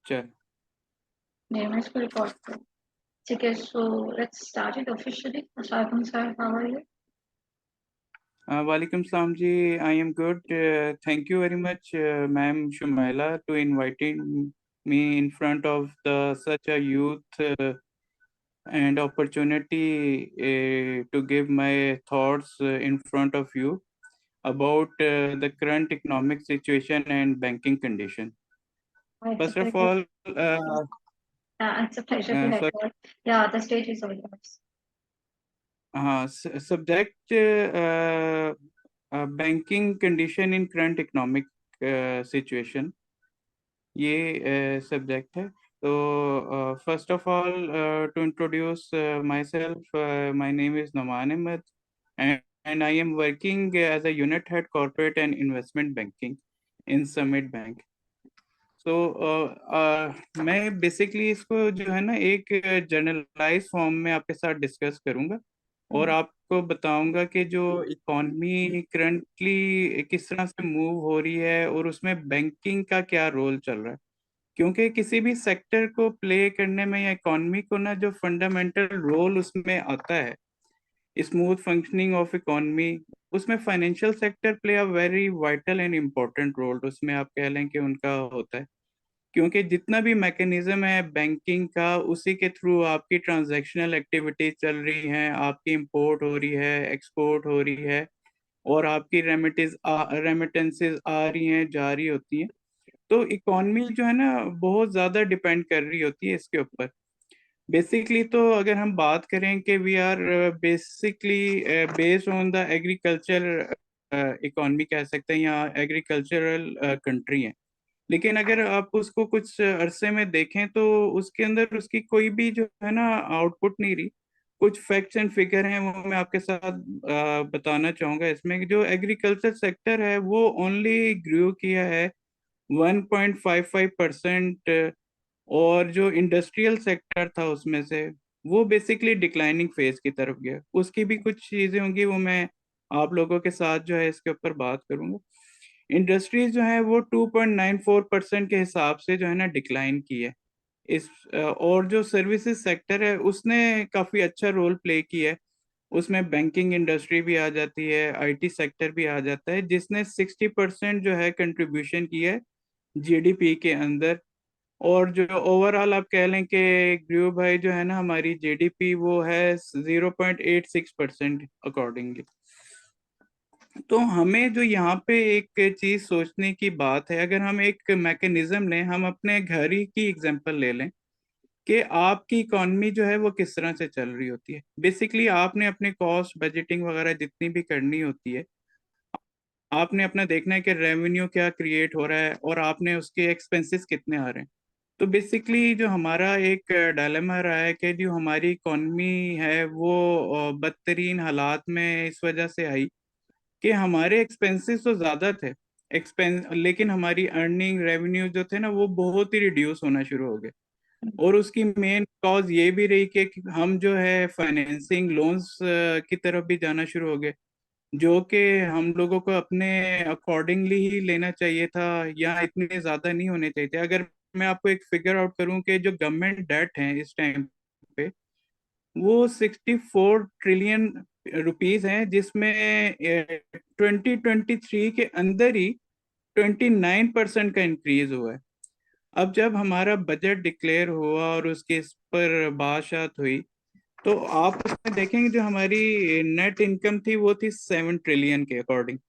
चल। Name is for podcast. Okay, so let's start it officially. Asafan sir, how are you? वालेकुम सलाम जी। I am good. Thank you very much ma'am Shumaila to inviting me in front of the such a youth and opportunity to give my thoughts in front of you about the current economic situation and banking condition. It's a First of pleasure. all, It's a pleasure to have first, you. Yeah, the stage is all yours. subject banking condition in current economic situation, ये subject है। तो first of all to introduce myself, my name is Numan Ahmed and I am working as a unit head corporate and investment banking in Summit Bank. So मैं basically इसको जो है ना एक generalise form में आपके साथ डिस्कस करूंगा और आपको बताऊंगा कि जो इकॉनमी करंटली किस तरह से मूव हो रही है और उसमें बैंकिंग का क्या रोल चल रहा है। क्योंकि किसी भी सेक्टर को प्ले करने में या इकोनॉमी को ना जो फंडामेंटल रोल उसमें आता है, स्मूथ फंक्शनिंग ऑफ इकोनॉमी, उसमें financial sector play a very vital and important role, उसमें आप कह लें कि उनका होता है। क्योंकि जितना भी मैकेनिज्म है बैंकिंग का, उसी के थ्रू आपकी ट्रांजैक्शनल एक्टिविटी चल रही है, आपकी इंपोर्ट हो रही है, एक्सपोर्ट हो रही है, और आपकी रेमिटेंसेस आ रही हैं, जा रही होती हैं। तो इकॉनमी जो है ना बहुत ज़्यादा डिपेंड कर रही होती है इसके ऊपर। बेसिकली तो अगर हम बात करें कि we are basically based on the agriculture economy कह सकते हैं, या एग्रीकल्चरल कंट्री है। लेकिन अगर आप उसको कुछ अरसे में देखें तो उसके अंदर उसकी कोई भी जो है ना आउटपुट नहीं रही। कुछ फैक्ट्स एंड फिगर हैं वो मैं आपके साथ बताना चाहूँगा। इसमें कि जो एग्रीकल्चर सेक्टर है वो ओनली ग्रो किया है 1.55%, और जो इंडस्ट्रियल सेक्टर था उसमें से वो बेसिकली डिक्लाइनिंग फेज की तरफ गया। उसकी भी कुछ चीज़ें होंगी, वो मैं आप लोगों के साथ जो है इसके ऊपर बात करूंगा। इंडस्ट्रीज जो है वो 2.94% के हिसाब से जो है ना डिक्लाइन की है इस और जो सर्विसेज सेक्टर है उसने काफ़ी अच्छा रोल प्ले किया है। उसमें बैंकिंग इंडस्ट्री भी आ जाती है, आईटी सेक्टर भी आ जाता है, जिसने 60% जो है कंट्रीब्यूशन किया है जीडीपी के अंदर। और जो ओवरऑल आप कह लें कि ग्रो भाई जो है ना हमारी जीडीपी वो है 0.86% अकॉर्डिंगली। तो हमें जो यहाँ पे एक चीज सोचने की बात है, अगर हम एक मैकेनिज्म लें, हम अपने घर ही की एग्जांपल ले लें कि आपकी इकॉनमी जो है वो किस तरह से चल रही होती है। बेसिकली आपने अपने कॉस्ट बजटिंग वगैरह जितनी भी करनी होती है, आपने अपना देखना है कि रेवेन्यू क्या क्रिएट हो रहा है और आपने उसके एक्सपेंसेस कितने आ रहे हैं। तो बेसिकली जो हमारा एक डायलेमा रहा है कि जो हमारी इकॉनमी है वो बदतरीन हालात में इस वजह से आई कि हमारे एक्सपेंसेस तो ज़्यादा थे, एक्सपेंस, लेकिन हमारी अर्निंग रेवेन्यू जो थे ना वो बहुत ही रिड्यूस होना शुरू हो गए। और उसकी मेन कॉज ये भी रही कि हम जो है फाइनेंसिंग लोन्स की तरफ भी जाना शुरू हो गए, जो कि हम लोगों को अपने अकॉर्डिंगली ही लेना चाहिए था, या इतने ज़्यादा नहीं होने चाहिए थे। अगर मैं आपको एक फिगर आउट करूं कि जो गवर्नमेंट डेट है इस टाइम पे वो 64 ट्रिलियन रुपीस हैं, जिसमें 2023 के अंदर ही 29% का इंक्रीज हुआ है। अब जब हमारा बजट डिक्लेयर हुआ और उसके इस पर बातचीत हुई, तो आप उसमें देखेंगे जो हमारी नेट इनकम थी वो थी 7 ट्रिलियन के अकॉर्डिंग,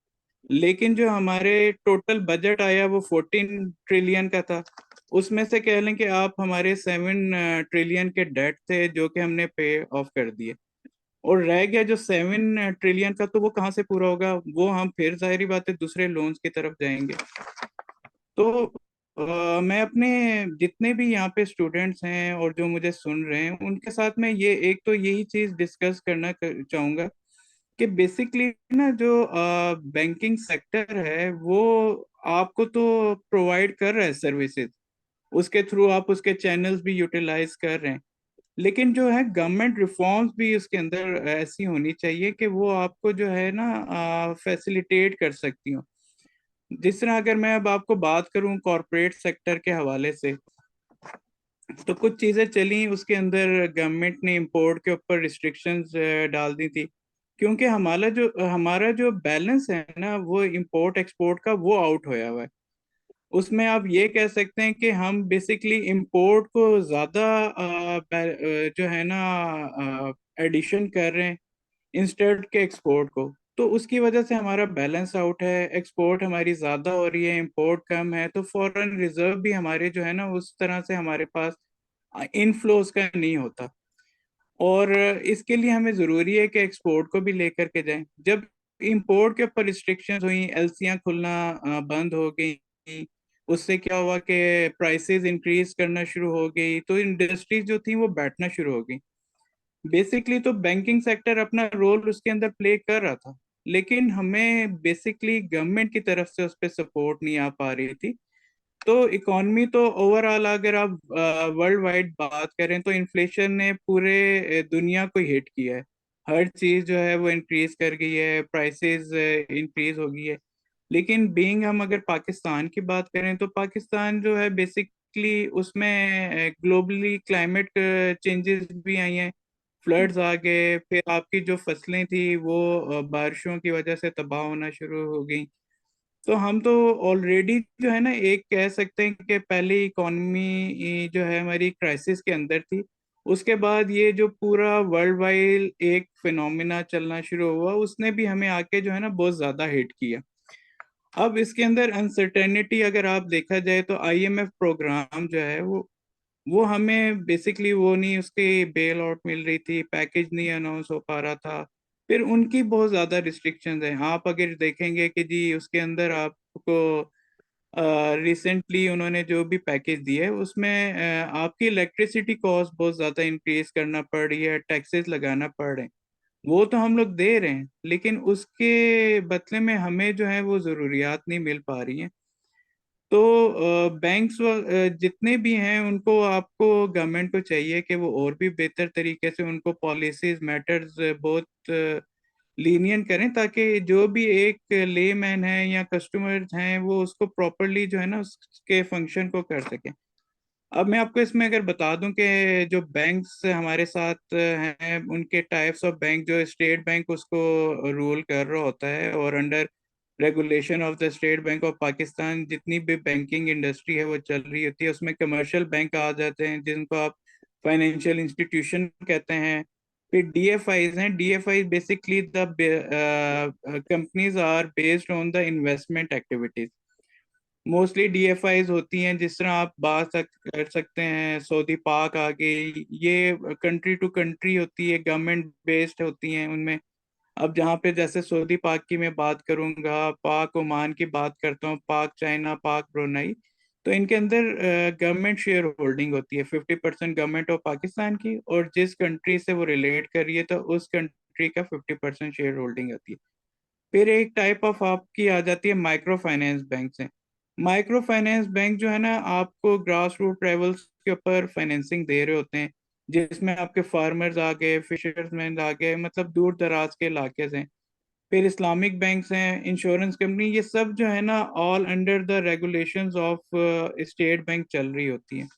लेकिन जो हमारे टोटल बजट आया वो 14 ट्रिलियन का था। उसमें से कह लें कि आप हमारे 7 ट्रिलियन के डेट थे जो कि हमने पे ऑफ कर दिए, और रह गया जो 7 ट्रिलियन का, तो वो कहाँ से पूरा होगा? वो हम फिर जाहिर बात है दूसरे लोन्स की तरफ जाएंगे। तो मैं अपने जितने भी यहाँ पे स्टूडेंट्स हैं और जो मुझे सुन रहे हैं उनके साथ में ये एक तो यही चीज डिस्कस करना चाहूंगा कि बेसिकली ना जो बैंकिंग सेक्टर है वो आपको तो प्रोवाइड कर रहा है सर्विसेज, उसके थ्रू आप उसके चैनल्स भी यूटिलाइज कर रहे हैं। लेकिन जो है गवर्नमेंट रिफॉर्म्स भी उसके अंदर ऐसी होनी चाहिए कि वो आपको जो है ना फैसिलिटेट कर सकती हो। जिस तरह अगर मैं अब आपको बात करूं कॉरपोरेट सेक्टर के हवाले से, तो कुछ चीजें चली, उसके अंदर गवर्नमेंट ने इंपोर्ट के ऊपर रिस्ट्रिक्शंस डाल दी थी, क्योंकि हमारा जो बैलेंस है ना, वो इंपोर्ट एक्सपोर्ट का वो आउट होया हुआ है। उसमें आप ये कह सकते हैं कि हम बेसिकली इंपोर्ट को ज्यादा जो है ना एडिशन कर रहे हैं इंस्टेड के एक्सपोर्ट को। तो उसकी वजह से हमारा बैलेंस आउट है, एक्सपोर्ट हमारी ज्यादा हो रही है, इंपोर्ट कम है, तो फॉरेन रिजर्व भी हमारे जो है ना उस तरह से हमारे पास इनफ्लोज का नहीं होता। और इसके लिए हमें जरूरी है कि एक्सपोर्ट को भी लेकर के जाएं। जब इंपोर्ट के ऊपर रिस्ट्रिक्शंस हुई, एलसियां खुलना बंद हो गई, उससे क्या हुआ कि प्राइसेस इंक्रीज करना शुरू हो गई, तो इंडस्ट्रीज जो थी वो बैठना शुरू हो गई। बेसिकली तो बैंकिंग सेक्टर अपना रोल उसके अंदर प्ले कर रहा था, लेकिन हमें बेसिकली गवर्नमेंट की तरफ से उस पर सपोर्ट नहीं आ पा रही थी। तो इकॉनमी तो ओवरऑल अगर आप वर्ल्ड वाइड बात करें तो इन्फ्लेशन ने पूरे दुनिया को हिट किया है। हर चीज जो है वो इंक्रीज कर गई है, प्राइसेस इंक्रीज हो गई है। लेकिन बीइंग हम अगर पाकिस्तान की बात करें तो पाकिस्तान जो है बेसिकली उसमें ग्लोबली क्लाइमेट चेंजेस भी आई हैं, फ्लड्स आ गए, फिर आपकी जो फसलें थी वो बारिशों की वजह से तबाह होना शुरू हो गई। तो हम तो ऑलरेडी जो है ना एक कह सकते हैं कि पहले इकॉनमी जो है हमारी क्राइसिस के अंदर थी। उसके बाद ये जो पूरा वर्ल्ड वाइड एक फिनोमिना चलना शुरू हुआ, उसने भी हमें आके जो है ना बहुत ज्यादा हिट किया। अब इसके अंदर अनसर्टेनिटी अगर आप देखा जाए तो आईएमएफ प्रोग्राम जो है वो हमें बेसिकली वो नहीं, उसकी बेल आउट मिल रही थी, पैकेज नहीं अनाउंस हो पा रहा था। फिर उनकी बहुत ज्यादा रिस्ट्रिक्शंस हैं। आप अगर देखेंगे कि जी उसके अंदर आपको रिसेंटली उन्होंने जो भी पैकेज दिया है उसमें आपकी इलेक्ट्रिसिटी कॉस्ट बहुत ज्यादा इंक्रीज करना पड़ रही है, टैक्सेस लगाना पड़ रहे हैं। वो तो हम लोग दे रहे हैं, लेकिन उसके बदले में हमें जो है वो जरूरियात नहीं मिल पा रही हैं। तो बैंक्स जितने भी हैं उनको, आपको गवर्नमेंट को चाहिए कि वो और भी बेहतर तरीके से उनको पॉलिसीज मैटर्स बहुत लीनियंट करें, ताकि जो भी एक लेमैन है या कस्टमर्स हैं वो उसको प्रॉपरली जो है ना उसके फंक्शन को कर सकें। अब मैं आपको इसमें अगर बता दूं कि जो बैंक्स हमारे साथ हैं उनके टाइप्स ऑफ बैंक, जो स्टेट बैंक उसको रूल कर रहा होता है, और under regulation of the state bank of Pakistan जितनी भी बैंकिंग इंडस्ट्री है वो चल रही होती है। उसमें कमर्शियल बैंक आ जाते हैं जिनको आप फाइनेंशियल इंस्टीट्यूशन कहते हैं। फिर डीएफआईज हैं। DFI basically the companies are based on the investment activities. Mostly DFIs होती हैं, जिस तरह आप कर सकते हैं सऊदी पाक आ गई, ये कंट्री टू कंट्री होती है, गवर्नमेंट बेस्ड होती हैं उनमें। अब जहाँ पे जैसे सऊदी पाक की मैं बात करूंगा, पाक ओमान की बात करता हूँ, पाक चाइना, पाक ब्रुनई, तो इनके अंदर गवर्नमेंट शेयर होल्डिंग होती है 50% गवर्नमेंट ऑफ पाकिस्तान की, और जिस कंट्री से वो रिलेट कर रही है तो उस कंट्री का 50% शेयर होल्डिंग होती है। फिर एक टाइप ऑफ आपकी आ जाती है माइक्रो फाइनेंस बैंक से। माइक्रो फाइनेंस बैंक जो है ना आपको ग्रास रूट लेवल्स के ऊपर फाइनेंसिंग दे रहे होते हैं, जिसमें आपके फार्मर्स आ गए, फिशरमैन आ गए, मतलब दूर दराज के इलाके से। फिर इस्लामिक बैंक्स हैं, इंश्योरेंस कंपनी, ये सब जो है ना all under the regulations of state bank चल रही होती हैं।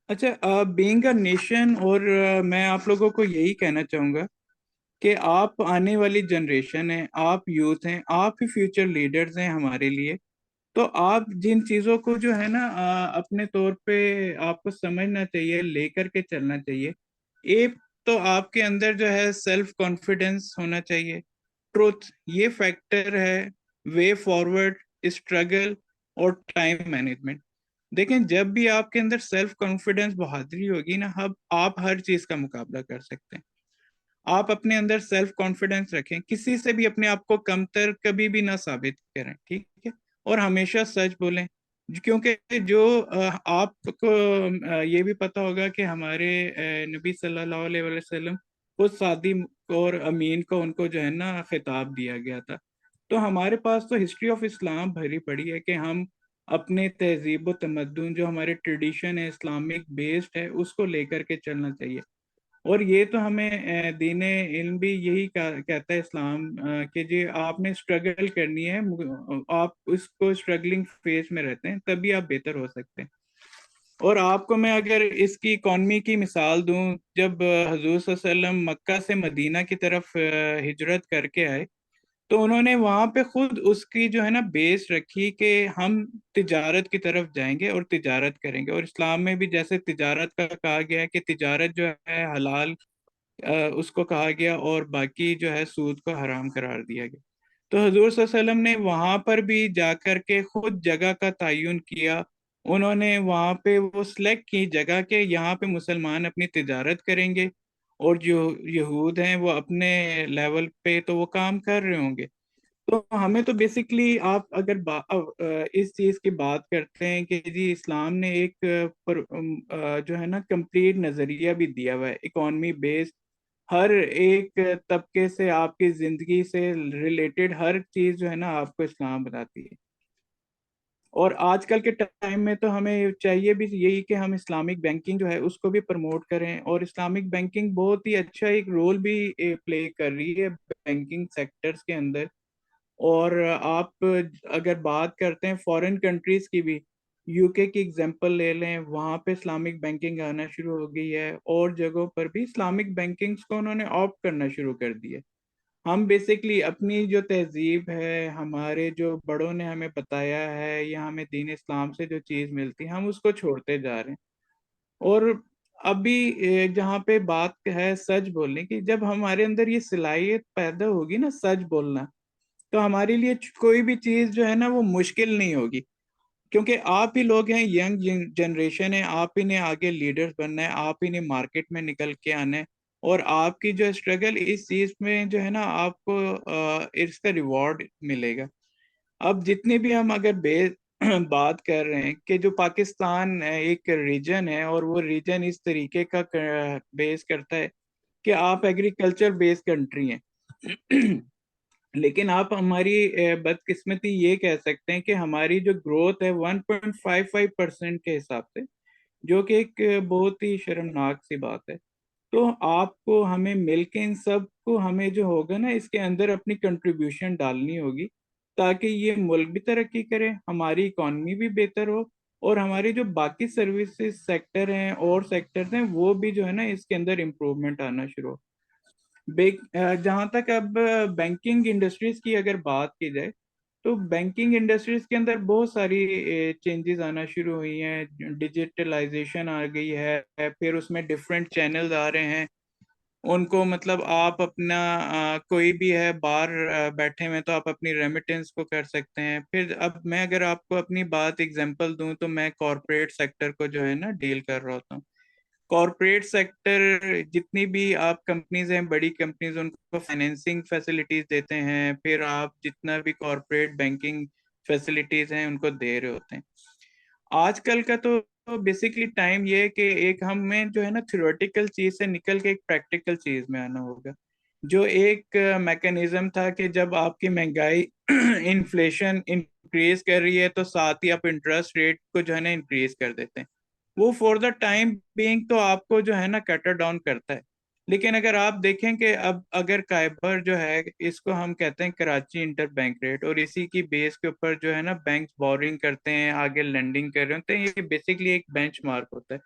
अच्छा, बीइंग अ नेशन, और मैं आप लोगों को यही कहना चाहूँगा कि आप आने वाली जनरेशन है, आप यूथ हैं, आप ही फ्यूचर लीडर्स हैं हमारे लिए। तो आप जिन चीज़ों को जो है ना अपने तौर पे आपको समझना चाहिए, लेकर के चलना चाहिए। एक तो आपके अंदर जो है सेल्फ कॉन्फिडेंस होना चाहिए, ट्रुथ ये फैक्टर है, वे फॉरवर्ड, स्ट्रगल और टाइम मैनेजमेंट। देखें, जब भी आपके अंदर सेल्फ कॉन्फिडेंस बहादुरी होगी ना, अब आप हर चीज़ का मुकाबला कर सकते हैं। आप अपने अंदर सेल्फ कॉन्फिडेंस रखें, किसी से भी अपने आप को कमतर कभी भी ना साबित करें, ठीक है। और हमेशा सच बोलें, क्योंकि जो आपको ये भी पता होगा कि हमारे नबी सल्लल्लाहु अलैहि वसल्लम खुद सादी और अमीन को उनको जो है ना खिताब दिया गया था। तो हमारे पास तो हिस्ट्री ऑफ इस्लाम भरी पड़ी है कि हम अपने तहजीब व तमद्दुन, जो हमारे ट्रेडिशन है इस्लामिक बेस्ड है, उसको लेकर के चलना चाहिए। और ये तो हमें दीन इल्म भी यही कहता है इस्लाम, कि जी आपने स्ट्रगल करनी है, आप उसको स्ट्रगलिंग फेज में रहते हैं तभी आप बेहतर हो सकते हैं। और आपको मैं अगर इसकी इकॉनमी की मिसाल दूं, जब हजूर सल्लल्लाहु अलैहि वसल्लम मक्का से मदीना की तरफ हिजरत करके आए, तो उन्होंने वहां पे खुद उसकी जो है ना बेस रखी कि हम तिजारत की तरफ जाएंगे और तिजारत करेंगे। और इस्लाम में भी जैसे तिजारत का कहा गया है कि तिजारत जो है हलाल उसको कहा गया, और बाकी जो है सूद को हराम करार दिया गया। तो हजूर सल्लल्लाहु अलैहि वसल्लम ने वहां पर भी जाकर के खुद जगह का तयन किया। उन्होंने वहां पे वो सिलेक्ट की जगह के यहाँ पे मुसलमान अपनी तिजारत करेंगे, और जो यहूद हैं वो अपने लेवल पे तो वो काम कर रहे होंगे। तो हमें तो बेसिकली आप अगर इस चीज की बात करते हैं कि जी इस्लाम ने एक जो है ना कंप्लीट नजरिया भी दिया हुआ है, इकॉनमी बेस्ड। हर एक तबके से आपकी जिंदगी से रिलेटेड हर चीज जो है ना आपको इस्लाम बताती है। और आजकल के टाइम में तो हमें चाहिए भी यही कि हम इस्लामिक बैंकिंग जो है उसको भी प्रमोट करें, और इस्लामिक बैंकिंग बहुत ही अच्छा एक रोल भी प्ले कर रही है बैंकिंग सेक्टर्स के अंदर। और आप अगर बात करते हैं फॉरेन कंट्रीज की भी, यूके की एग्जांपल ले लें, वहाँ पे इस्लामिक बैंकिंग आना शुरू हो गई है, और जगहों पर भी इस्लामिक बैंकिंग को उन्होंने ऑप्ट करना शुरू कर दिया। हम बेसिकली अपनी जो तहजीब है, हमारे जो बड़ों ने हमें बताया है, या हमें दीन इस्लाम से जो चीज़ मिलती है, हम उसको छोड़ते जा रहे हैं। और अभी जहाँ पे बात है सच बोलने की, जब हमारे अंदर ये सलाहियत पैदा होगी ना सच बोलना, तो हमारे लिए कोई भी चीज जो है ना वो मुश्किल नहीं होगी। क्योंकि आप ही लोग हैं, यंग जनरेशन है, आप ही ने आगे लीडर्स बनना है, आप ही ने मार्केट में निकल के आना है। और आपकी जो स्ट्रगल इस चीज में जो है ना आपको इसका रिवॉर्ड मिलेगा। अब जितनी भी हम अगर बात कर रहे हैं कि जो पाकिस्तान एक रीजन है, और वो रीजन इस तरीके का बेस करता है कि आप एग्रीकल्चर बेस्ड कंट्री हैं। लेकिन आप हमारी बदकिस्मती ये कह सकते हैं कि हमारी जो ग्रोथ है 1.55% के हिसाब से, जो कि एक बहुत ही शर्मनाक सी बात है। तो आपको हमें मिलके इन सब को हमें जो होगा ना इसके अंदर अपनी कंट्रीब्यूशन डालनी होगी, ताकि ये मुल्क भी तरक्की करे, हमारी इकॉनमी भी बेहतर हो, और हमारे जो बाकी सर्विसेज सेक्टर हैं और सेक्टर्स हैं वो भी जो है ना इसके अंदर इम्प्रूवमेंट आना शुरू हो। जहाँ तक अब बैंकिंग इंडस्ट्रीज की अगर बात की जाए, तो बैंकिंग इंडस्ट्रीज के अंदर बहुत सारी चेंजेस आना शुरू हुई हैं, डिजिटलाइजेशन आ गई है, फिर उसमें डिफरेंट चैनल्स आ रहे हैं। उनको मतलब आप अपना कोई भी है बाहर बैठे हुए, तो आप अपनी रेमिटेंस को कर सकते हैं। फिर अब मैं अगर आपको अपनी बात एग्जांपल दूं, तो मैं कॉरपोरेट सेक्टर को जो है ना डील कर रहा होता हूँ। कॉरपोरेट सेक्टर जितनी भी आप कंपनीज हैं, बड़ी कंपनीज, उनको फाइनेंसिंग फैसिलिटीज देते हैं, फिर आप जितना भी कॉरपोरेट बैंकिंग फैसिलिटीज हैं उनको दे रहे होते हैं। आजकल का तो बेसिकली टाइम ये है कि एक हमें जो है ना थ्योरेटिकल चीज से निकल के एक प्रैक्टिकल चीज में आना होगा। जो एक मैकेनिज्म था कि जब आपकी महंगाई इन्फ्लेशन इंक्रीज कर रही है, तो साथ ही आप इंटरेस्ट रेट को जो है ना इंक्रीज कर देते हैं। वो फॉर द टाइम बीइंग तो आपको जो है ना कटर डाउन करता है। लेकिन अगर आप देखें कि अब अगर काइबर जो है, इसको हम कहते हैं कराची इंटर बैंक रेट, और इसी की बेस के ऊपर जो है ना बैंक बोरिंग करते हैं, आगे लेंडिंग कर रहे होते हैं, ये बेसिकली एक बेंचमार्क होता है।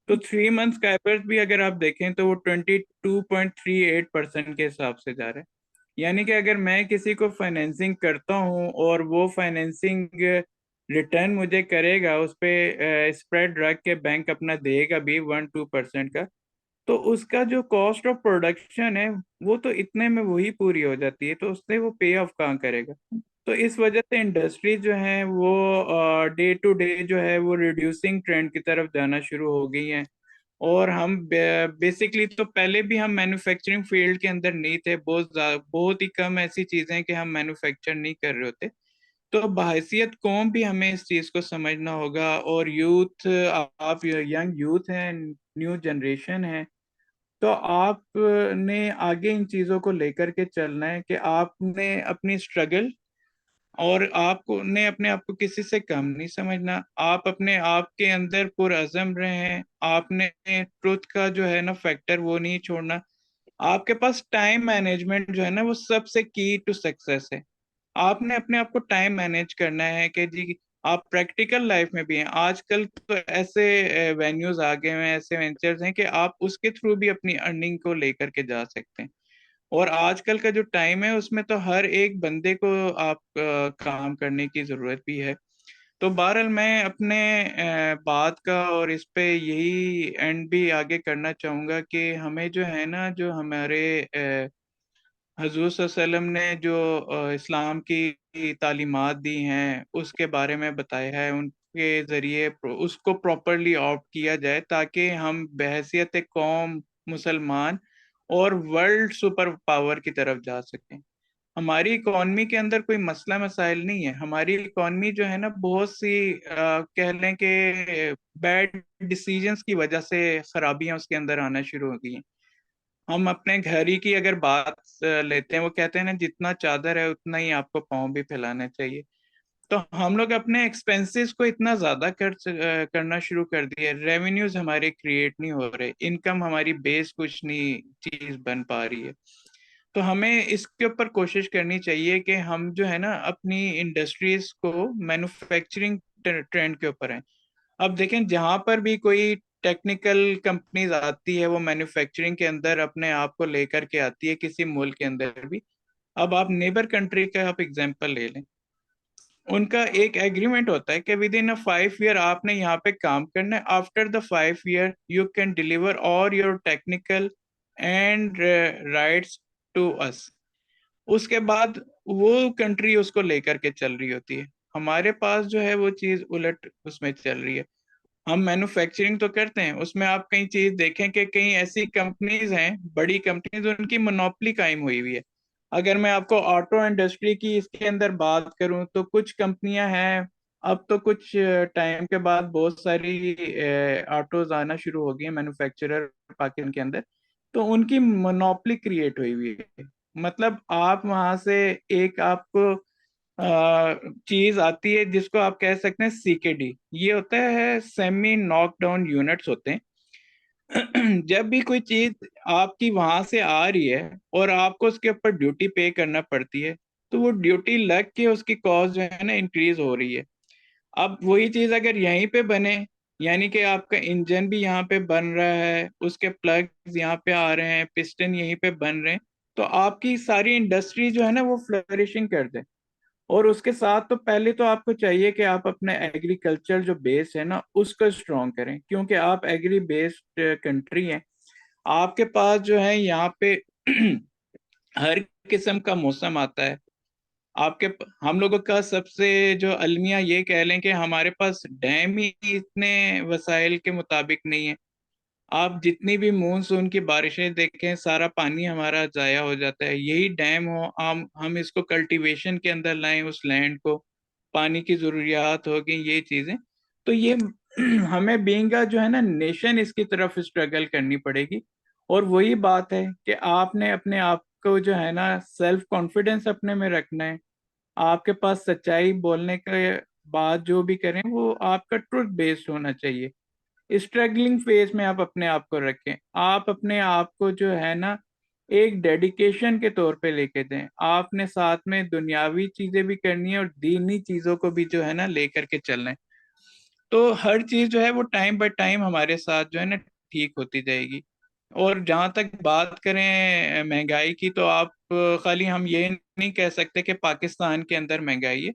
तो 3 मंथ्स काइबर भी अगर आप देखें तो वो 22.38% के हिसाब से जा रहा है। यानी कि अगर मैं किसी को फाइनेंसिंग करता हूँ और वो फाइनेंसिंग रिटर्न मुझे करेगा, उस पे स्प्रेड रख के बैंक अपना देगा भी 1-2% का, तो उसका जो कॉस्ट ऑफ प्रोडक्शन है वो तो इतने में वही पूरी हो जाती है, तो उससे वो पे ऑफ कहाँ करेगा। तो इस वजह से इंडस्ट्री जो है वो डे टू डे जो है वो रिड्यूसिंग ट्रेंड की तरफ जाना शुरू हो गई हैं। और हम बेसिकली तो पहले भी हम मैन्युफैक्चरिंग फील्ड के अंदर नहीं थे, बहुत ही कम ऐसी चीजें कि हम मैन्युफैक्चर नहीं कर रहे होते। तो बहैसियत कौम भी हमें इस चीज को समझना होगा। और यूथ, आप यंग यूथ हैं, न्यू जनरेशन है, तो आपने आगे इन चीजों को लेकर के चलना है कि आपने अपनी स्ट्रगल, और आपको ने अपने आप को किसी से कम नहीं समझना। आप अपने आप के अंदर पुरअज़म रहे, आपने ट्रुथ का जो है ना फैक्टर वो नहीं छोड़ना। आपके पास टाइम मैनेजमेंट जो है ना वो सबसे की टू सक्सेस है। आपने अपने आप को टाइम मैनेज करना है कि जी आप प्रैक्टिकल लाइफ में भी हैं। आजकल तो ऐसे वेन्यूज आ गए हैं, ऐसे वेंचर्स हैं कि आप उसके थ्रू भी अपनी अर्निंग को लेकर के जा सकते हैं। और आजकल का जो टाइम है उसमें तो हर एक बंदे को आप काम करने की जरूरत भी है। तो बहरहाल मैं अपने बात का और इस पे यही एंड भी आगे करना चाहूंगा कि हमें जो है ना, जो हमारे हजूर सल्लल्लाहु अलैहि वसल्लम ने जो इस्लाम की तालीमात दी हैं उसके बारे में बताया है, उनके जरिए उसको प्रॉपरली ऑप्ट किया जाए ताकि हम बहैसियत कौम मुसलमान और वर्ल्ड सुपर पावर की तरफ जा सकें। हमारी इकॉनमी के अंदर कोई मसला मसाइल नहीं है। हमारी इकॉनमी जो है ना, बहुत सी कह लें कि बैड डिसीजंस की वजह से खराबियां उसके अंदर आना शुरू हो गई हैं। हम अपने घर ही की अगर बात लेते हैं, वो कहते हैं ना, जितना चादर है उतना ही आपको पाँव भी फैलाना चाहिए। तो हम लोग अपने एक्सपेंसेस को इतना ज्यादा करना शुरू कर दिए, रेवेन्यूज हमारे क्रिएट नहीं हो रहे, इनकम हमारी बेस कुछ नहीं चीज बन पा रही है। तो हमें इसके ऊपर कोशिश करनी चाहिए कि हम जो है ना अपनी इंडस्ट्रीज को मैन्युफैक्चरिंग ट्रेंड के ऊपर है। अब देखें, जहां पर भी कोई टेक्निकल कंपनीज आती है वो मैन्युफैक्चरिंग के अंदर अपने आप को लेकर के आती है किसी मुल्क के अंदर भी। अब आप नेबर कंट्री का आप एग्जांपल ले लें, उनका एक एग्रीमेंट होता है कि विद इन अ 5 ईयर आपने यहाँ पे काम करना है। After the 5 year you can deliver all your technical and rights to us. उसके बाद वो कंट्री उसको लेकर के चल रही होती है। हमारे पास जो है वो चीज उलट उसमें चल रही है। हम मैन्युफैक्चरिंग तो करते हैं, उसमें आप कई चीज देखें कि कई ऐसी कंपनीज हैं, बड़ी कंपनीज, उनकी मोनोपोली कायम हुई हुई है। अगर मैं आपको ऑटो इंडस्ट्री की इसके अंदर बात करूं तो कुछ कंपनियां हैं। अब तो कुछ टाइम के बाद बहुत सारी ऑटोज आना शुरू हो गई हैं मैन्युफैक्चरर पाकिस्तान के अंदर। तो उनकी मोनोपोली क्रिएट हुई हुई है। मतलब आप वहां से एक आपको चीज आती है जिसको आप कह सकते हैं सीकेडी, ये होता है सेमी नॉकडाउन यूनिट्स होते हैं। जब भी कोई चीज आपकी वहां से आ रही है और आपको उसके ऊपर ड्यूटी पे करना पड़ती है, तो वो ड्यूटी लग के उसकी कॉस्ट जो है ना इंक्रीज हो रही है। अब वही चीज अगर यहीं पे बने, यानी कि आपका इंजन भी यहाँ पे बन रहा है, उसके प्लग्स यहाँ पे आ रहे हैं, पिस्टन यहीं पे बन रहे हैं, तो आपकी सारी इंडस्ट्री जो है ना वो फ्लरिशिंग कर दे। और उसके साथ तो पहले तो आपको चाहिए कि आप अपने एग्रीकल्चर जो बेस है ना उसको स्ट्रॉन्ग करें, क्योंकि आप एग्री बेस्ड कंट्री हैं। आपके पास जो है यहाँ पे हर किस्म का मौसम आता है। आपके हम लोगों का सबसे जो अलमिया ये कह लें कि हमारे पास डैम ही इतने वसाइल के मुताबिक नहीं है। आप जितनी भी मानसून की बारिशें देखें, सारा पानी हमारा जाया हो जाता है। यही डैम हो, हम इसको कल्टीवेशन के अंदर लाएं, उस लैंड को पानी की जरूरियात होगी, ये चीजें। तो ये हमें बीइंग जो है ना नेशन, इसकी तरफ स्ट्रगल करनी पड़ेगी। और वही बात है कि आपने अपने आप को जो है ना सेल्फ कॉन्फिडेंस अपने में रखना है। आपके पास सच्चाई बोलने के बाद जो भी करें वो आपका ट्रुथ बेस्ड होना चाहिए। स्ट्रगलिंग फेज में आप अपने आप को रखें, आप अपने आप को जो है ना एक डेडिकेशन के तौर पे लेके दें। आपने साथ में दुनियावी चीजें भी करनी है और दीनी चीजों को भी जो है ना लेकर के चलना है। तो हर चीज जो है वो टाइम बाय टाइम हमारे साथ जो है ना ठीक होती जाएगी। और जहां तक बात करें महंगाई की, तो आप खाली हम ये नहीं कह सकते कि पाकिस्तान के अंदर महंगाई है।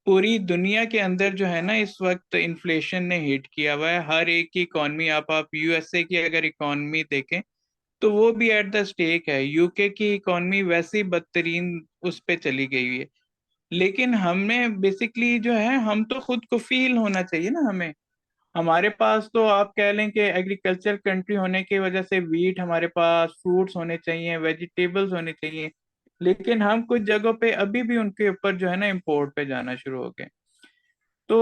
पूरी दुनिया के अंदर जो है ना इस वक्त इन्फ्लेशन ने हिट किया हुआ है हर एक की इकॉनमी। आप यूएसए की अगर इकॉनमी देखें तो वो भी एट द स्टेक है। यूके की इकॉनमी वैसे ही बदतरीन उस पे चली गई हुई है। लेकिन हमें बेसिकली जो है, हम तो खुद को फील होना चाहिए ना हमें। हमारे पास तो आप कह लें कि एग्रीकल्चर कंट्री होने की वजह से वीट हमारे पास, फ्रूट्स होने चाहिए, वेजिटेबल्स होने चाहिए। लेकिन हम कुछ जगहों पे अभी भी उनके ऊपर जो है ना इम्पोर्ट पे जाना शुरू हो गए। तो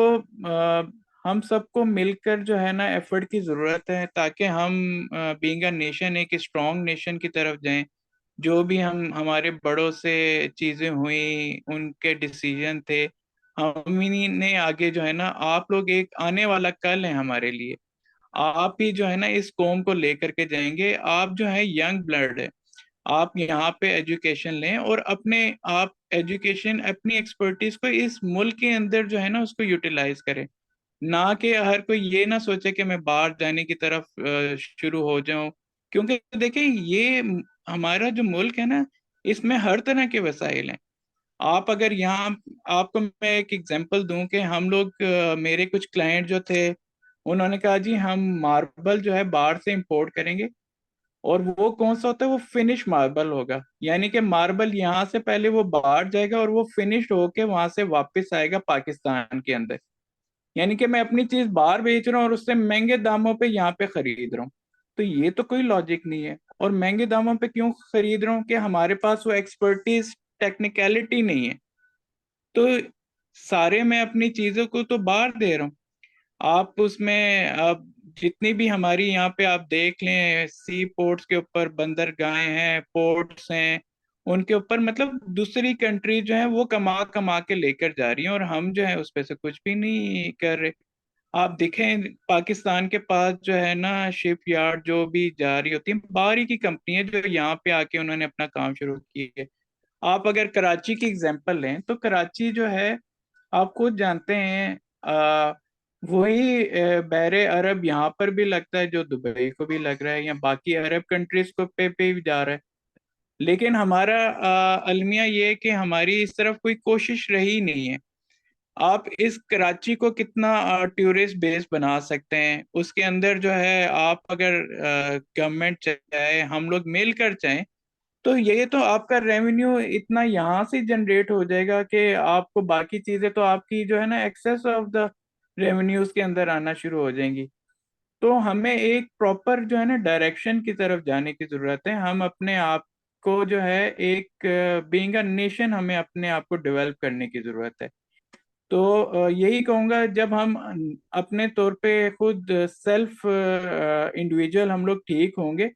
हम सबको मिलकर जो है ना एफर्ट की जरूरत है ताकि हम बीइंग अ नेशन एक स्ट्रॉन्ग नेशन की तरफ जाएं। जो भी हम हमारे बड़ों से चीजें हुई, उनके डिसीजन थे, हम इन्हीं ने आगे जो है ना, आप लोग एक आने वाला कल है हमारे लिए। आप ही जो है ना इस कौम को लेकर के जाएंगे। आप जो है यंग ब्लड है, आप यहाँ पे एजुकेशन लें और अपने आप एजुकेशन अपनी एक्सपर्टीज को इस मुल्क के अंदर जो है ना उसको यूटिलाइज करें। ना कि हर कोई ये ना सोचे कि मैं बाहर जाने की तरफ शुरू हो जाऊं। क्योंकि देखिए ये हमारा जो मुल्क है ना, इसमें हर तरह के वसाइल हैं। आप अगर यहाँ, आपको मैं एक एग्जांपल दूं कि हम लोग मेरे कुछ क्लाइंट जो थे, उन्होंने कहा जी हम मार्बल जो है बाहर से इंपोर्ट करेंगे, और वो कौन सा होता है, वो फिनिश मार्बल होगा। यानी कि मार्बल यहाँ से पहले वो बाहर जाएगा और वो फिनिश्ड होके वहां से वापस आएगा पाकिस्तान के अंदर। यानी कि मैं अपनी चीज बाहर बेच रहा हूँ और उससे महंगे दामों पे यहाँ पे खरीद रहा हूँ। तो ये तो कोई लॉजिक नहीं है। और महंगे दामों पे क्यों खरीद रहा हूँ कि हमारे पास वो एक्सपर्टीज टेक्निकलिटी नहीं है। तो सारे मैं अपनी चीजों को तो बाहर दे रहा हूँ। आप उसमें आप जितनी भी हमारी यहाँ पे आप देख लें, सी पोर्ट्स के ऊपर बंदरगाहें हैं, पोर्ट्स हैं, उनके ऊपर मतलब दूसरी कंट्री जो है वो कमा कमा के लेकर जा रही है, और हम जो है उस पे से कुछ भी नहीं कर रहे। आप देखें पाकिस्तान के पास जो है ना शिप यार्ड जो भी जा रही होती है, बाहरी की कंपनी है जो यहाँ पे आके उन्होंने अपना काम शुरू किया है। आप अगर कराची की एग्जांपल लें तो कराची जो है, आप खुद जानते हैं, वही बहरे अरब यहाँ पर भी लगता है जो दुबई को भी लग रहा है, या बाकी अरब कंट्रीज को पे भी जा रहा है। लेकिन हमारा अलमिया ये है कि हमारी इस तरफ कोई कोशिश रही नहीं है। आप इस कराची को कितना टूरिस्ट बेस बना सकते हैं, उसके अंदर जो है आप अगर गवर्नमेंट चाहे, हम लोग मिलकर चाहें, तो ये तो आपका रेवेन्यू इतना यहाँ से जनरेट हो जाएगा कि आपको बाकी चीजें तो आपकी जो है ना एक्सेस ऑफ द रेवेन्यूज के अंदर आना शुरू हो जाएंगी। तो हमें एक प्रॉपर जो है ना डायरेक्शन की तरफ जाने की जरूरत है। हम अपने आप को जो है एक बीइंग अ नेशन, हमें अपने आप को डेवलप करने की जरूरत है। तो यही कहूँगा, जब हम अपने तौर पे खुद सेल्फ इंडिविजुअल हम लोग ठीक होंगे,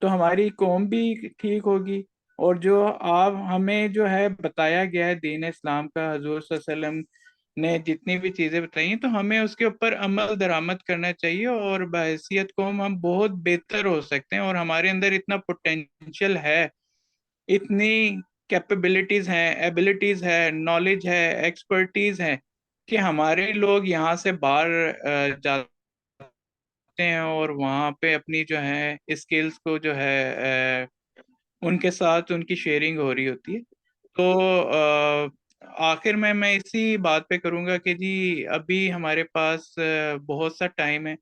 तो हमारी कौम भी ठीक होगी। और जो आप हमें जो है बताया गया है दीन इस्लाम का, हजूर सल्लल्लाहु अलैहि वसल्लम ने जितनी भी चीज़ें बताई हैं, तो हमें उसके ऊपर अमल दरामद करना चाहिए, और बहैसियत कौम हम बहुत बेहतर हो सकते हैं। और हमारे अंदर इतना पोटेंशियल है, इतनी कैपेबिलिटीज हैं, एबिलिटीज है, नॉलेज है, एक्सपर्टीज है, कि हमारे लोग यहाँ से बाहर जाते हैं और वहाँ पे अपनी जो है स्किल्स को जो है उनके साथ उनकी शेयरिंग हो रही होती है। तो आखिर में मैं इसी बात पे करूँगा कि जी अभी हमारे पास बहुत सा टाइम है,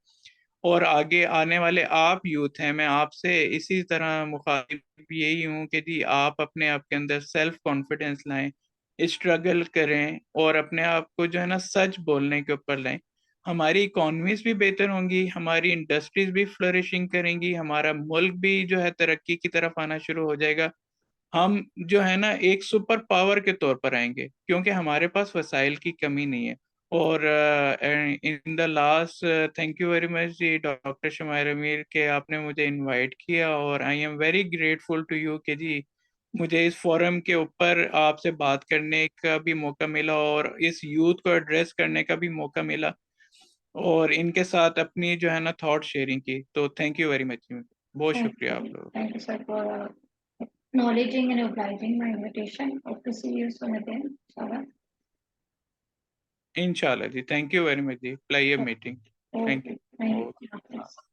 और आगे आने वाले आप यूथ हैं, मैं आपसे इसी तरह मुखातिब यही हूँ कि जी आप अपने आप के अंदर सेल्फ कॉन्फिडेंस लाएं, स्ट्रगल करें, और अपने आप को जो है ना सच बोलने के ऊपर लाएं। हमारी इकॉनमीज भी बेहतर होंगी, हमारी इंडस्ट्रीज भी फ्लरिशिंग करेंगी, हमारा मुल्क भी जो है तरक्की की तरफ आना शुरू हो जाएगा। हम जो है ना एक सुपर पावर के तौर पर आएंगे, क्योंकि हमारे पास वसाइल की कमी नहीं है। और in the last, thank you very much ji doctor Shumair Amir के आपने मुझे इनवाइट किया, और I am very grateful to you कि जी मुझे इस फोरम के ऊपर आपसे बात करने का भी मौका मिला, और इस यूथ को एड्रेस करने का भी मौका मिला, और इनके साथ अपनी जो है ना थॉट शेयरिंग की। तो थैंक यू वेरी मच, बहुत शुक्रिया आप लोगों Thank you, sir, for acknowledging and obliging my invitation. Hope to see you soon again, inshallah. का। इंशाल्लाह जी, थैंक यू वेरी मच जी, प्लाइए meeting. Thank Okay, thank you. you.